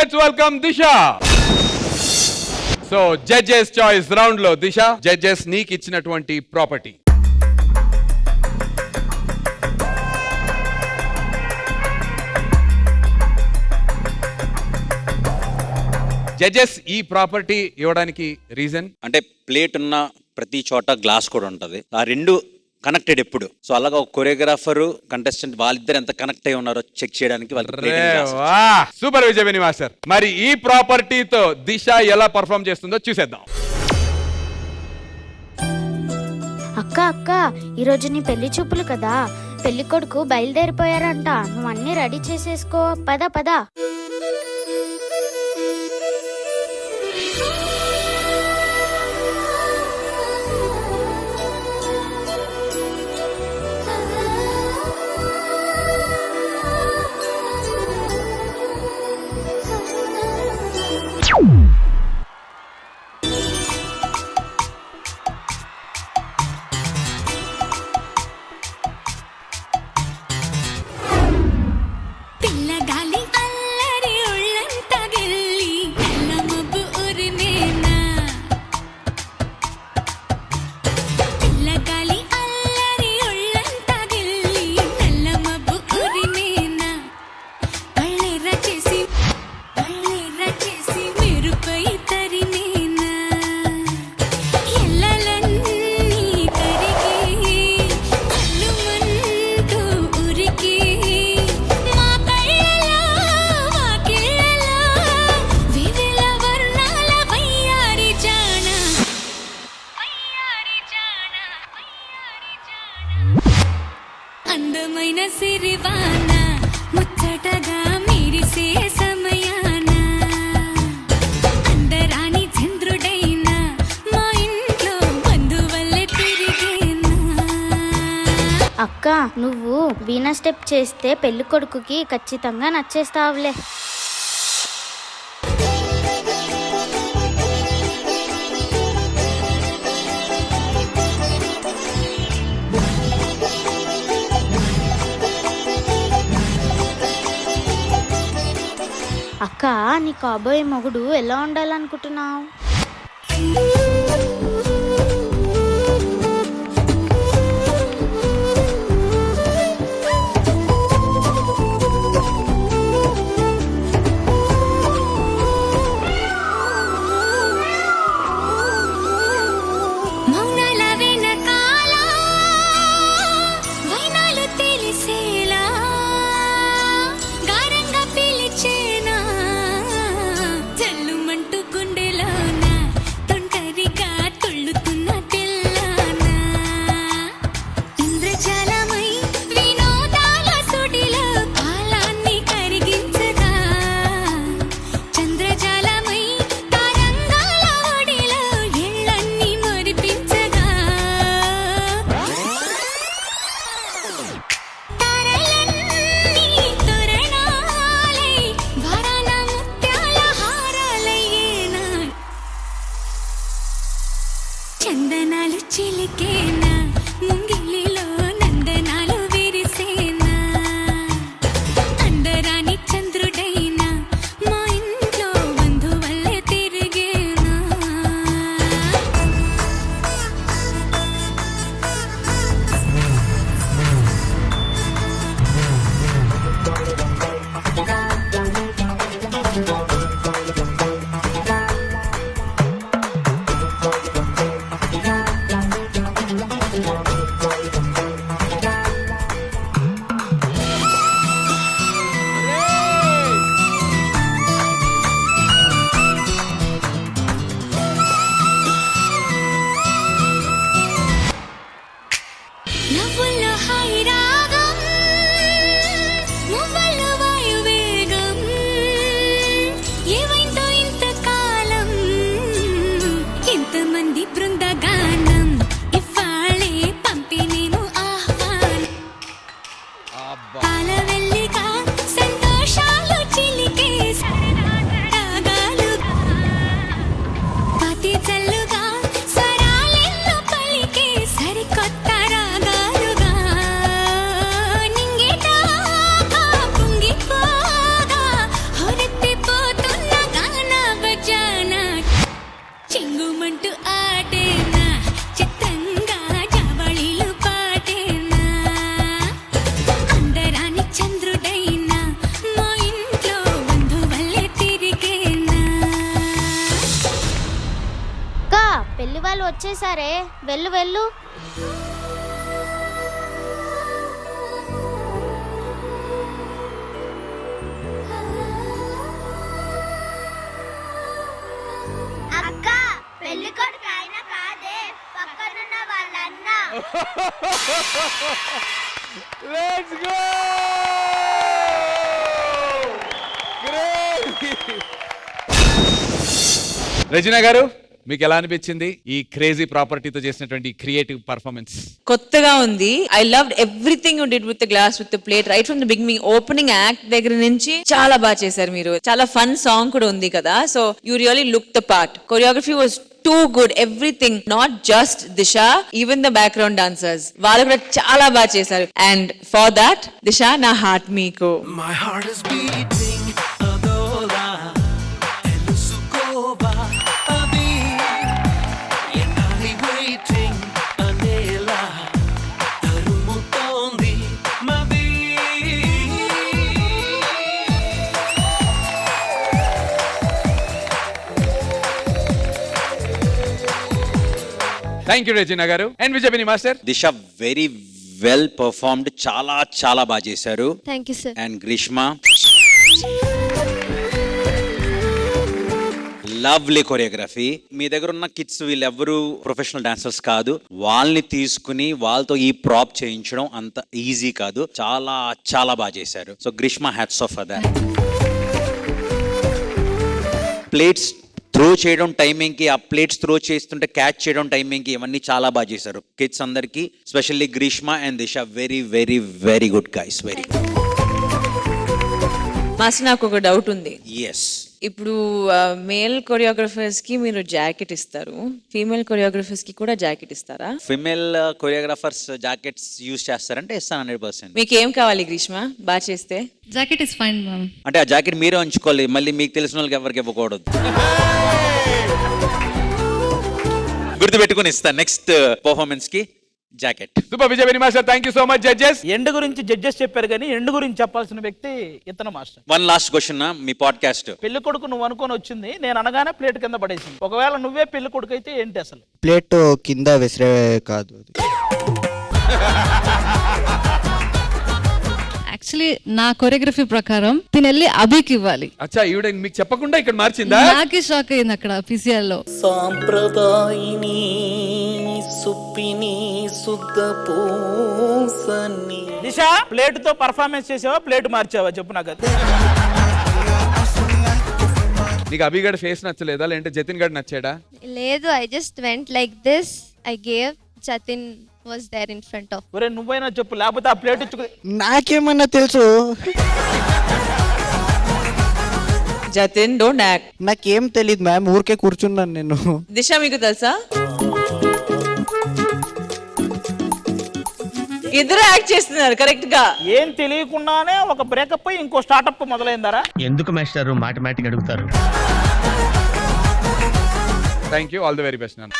let's welcome Disha. So judges choice round lo Disha judges నీకు ఇచ్చినటువంటి property. Judges ఈ property ఇవ్వడానికి reason అంటే ప్లేట్ ఉన్న ప్రతి చోట గ్లాస్ కూడా ఉంటది, ఆ రెండు కనెక్టెడ్ ఎప్పుడు. సో అలాగా ఒక కొరియోగ్రాఫర్ కంటెస్టెంట్ వాళ్ళిద్దరు ఎంత కనెక్ట్ అయి ఉన్నారో చెక్ చేయడానికి సూపర్ విజయవేణి మాస్టర్. మరి ఈ ప్రాపర్టీతో దిశ ఎలా పర్ఫామ్ చేస్తుందో చూసేద్దాం. అక్క అక్క ఈరోజు నీ పెళ్లి చూపులు కదా, పెళ్లి కొడుకు బయలుదేరిపోయారంట, నువ్వు అన్ని రెడీ చేసేసుకో, పద పద. అందమైన సిరివాన ముచ్చటగా మీరిసే సమయాన అందరాని చంద్రుడైన మా ఇంట్లో బంధువల్లే తిరిగేనా. అక్క నువ్వు వీణా స్టెప్ చేస్తే పెళ్లి కొడుకుకి ఖచ్చితంగా నచ్చేస్తావులే. అక్క నీ కాబోయే మొగుడు ఎలా ఉండాలనుకుంటున్నావు? వచ్చేసారే, వెళ్ళు వెళ్ళు. అక్క పెళ్లి కొడుకు ఆయన కాదే, పక్కనున్న వాళ్ళన్న. Let's go! రజీనా గారు, మీకు ఎలా అనిపించింది ఈ క్రేజీ ప్రాపర్టీతో చేసినటువంటి క్రియేటివ్ పర్ఫార్మెన్స్? కొత్తగా ఉంది. I loved everything you did with the glass, with the plate, right from the beginning. Opening act దగ్గర నుంచి చాలా బాగా చేశారు మీరు. చాలా ఫన్ సాంగ్ కూడా ఉంది కదా, so you really look the part. Choreography was too good, everything, not just Disha, even the background dancers వాళ్ళు కూడా చాలా బాగా చేశారు. And for that, Disha, నా heart meeku. My heart is beating, adola, elusukova, abi, yenali waiting, anela, tarumutondi, mavi. Thank you Razina గారు. And విజయపిని master, Disha very well performed, చాలా చాలా బాగా చేశారు. Thank you sir. And Greeshma lovely choreography. మీ దగ్గర ఉన్న కిడ్స్ వీళ్ళెవ్వరూ ప్రొఫెషనల్ డాన్సర్స్ కాదు, వాళ్ళని తీసుకుని వాళ్ళతో ఈ ప్రాప్ చేయించడం అంత ఈజీ కాదు. చాలా చాలా బాగా చేశారు. So Greeshma hats off for that. Plates throw చేయడం టైమింగ్ కి, ఆ ప్లేట్స్ త్రో చేస్తుంటే క్యాచ్ చేయడం టైమింగ్ కి, ఇవన్నీ చాలా బాగా చేశారు. కిడ్స్ అందరికి, specially Greeshma and Disha, very very very good guys, very good. Master, నాకు ఒక డౌట్ ఉంది. ఎస్, ఇప్పుడు మేల్ కొరియోగ్రఫర్స్ కి మీరు జాకెట్ ఇస్తారు, ఫీమేల్ కొరియోగ్రఫర్స్ కి కూడా జాకెట్ ఇస్తారా? ఫిమేల్ కొరియోగ్రాఫర్స్ జాకెట్స్ యూజ్ చేస్తారంటే ఇస్తాను 100%. మీకు ఏం కావాలి గ్రీష్మ బాగా చేస్తే? Jacket is fine ma'am. అంటే ఆ జాకెట్ మీరే ఉంచుకోవాలి, మళ్ళీ మీకు తెలిసిన వాళ్ళకి ఎవరికి ఇవ్వకూడదు. గుర్తుపెట్టుకుని ఇస్తాను నెక్స్ట్ పర్ఫార్మెన్స్ కి జాకెట్. సూపర్ విజయపిని master, thank you so much. Judges, end గురించి జడ్జెస్ చెప్పారు కానీ ఎండ్ గురించి చెప్పాల్సిన వ్యక్తి ఇతను మాస్టర్. వన్ లాస్ట్ క్వశ్చన్, మీ పాడ్కాస్ట్. పెళ్లి కొడుకు నువ్వు అనుకొని వచ్చింది, నేను అనగానే ప్లేట్ కింద పడేసింది. ఒకవేళ నువ్వే పెళ్లి కొడుకు అయితే ఏంటి అసలు? ప్లేట్ కింద విసిరే కాదు అది. యాక్చువల్లీ నా కొరియోగ్రఫీ ప్రకారం తినెళ్ళి అభికి ఇవ్వాలి. అచ్చా, ఈవిడ మీకు చెప్పకుండా ఇక్కడ మార్చిందా? నాకే షాక్ అయింది అక్కడ PCL లో. సాంప్రదాయిని సుప్పిని శుద్ధ పూసని. దిశ, ప్లేట్ తో పర్ఫార్మెన్స్ చేసావా, ప్లేట్ మార్చావా చెప్పు నాకు. నీకు అభిగడ్ ఫేస్ నచ్చలేదా, లేదంటే జతిన్ గడ్ నచ్చాడా? లేదు, I just went like this, I gave, Jatin was there in front of. ఒరే నువ్వైనా చెప్పు, లేకపోతే ఆ ప్లేట్ ఇచ్చుకో. నాకేమన్నా తెలుసు? Jatin, don't act. నాకేం తెలియదు మ్యామ్, ఊరికే కూర్చున్నాను నేను. దిశ, మీకు తెలుసా? ఇద్దరు యాక్ట్ చేస్తున్నారు కరెక్ట్ గా. ఏం తెలియకుండానే ఒక బ్రేకప్ అయి ఇంకో స్టార్ట్అప్ మొదలైందరా? ఎందుకు మాస్టర్ మాటిమాటికి అడుగుతారు? Thank you, all the very best నాన్న.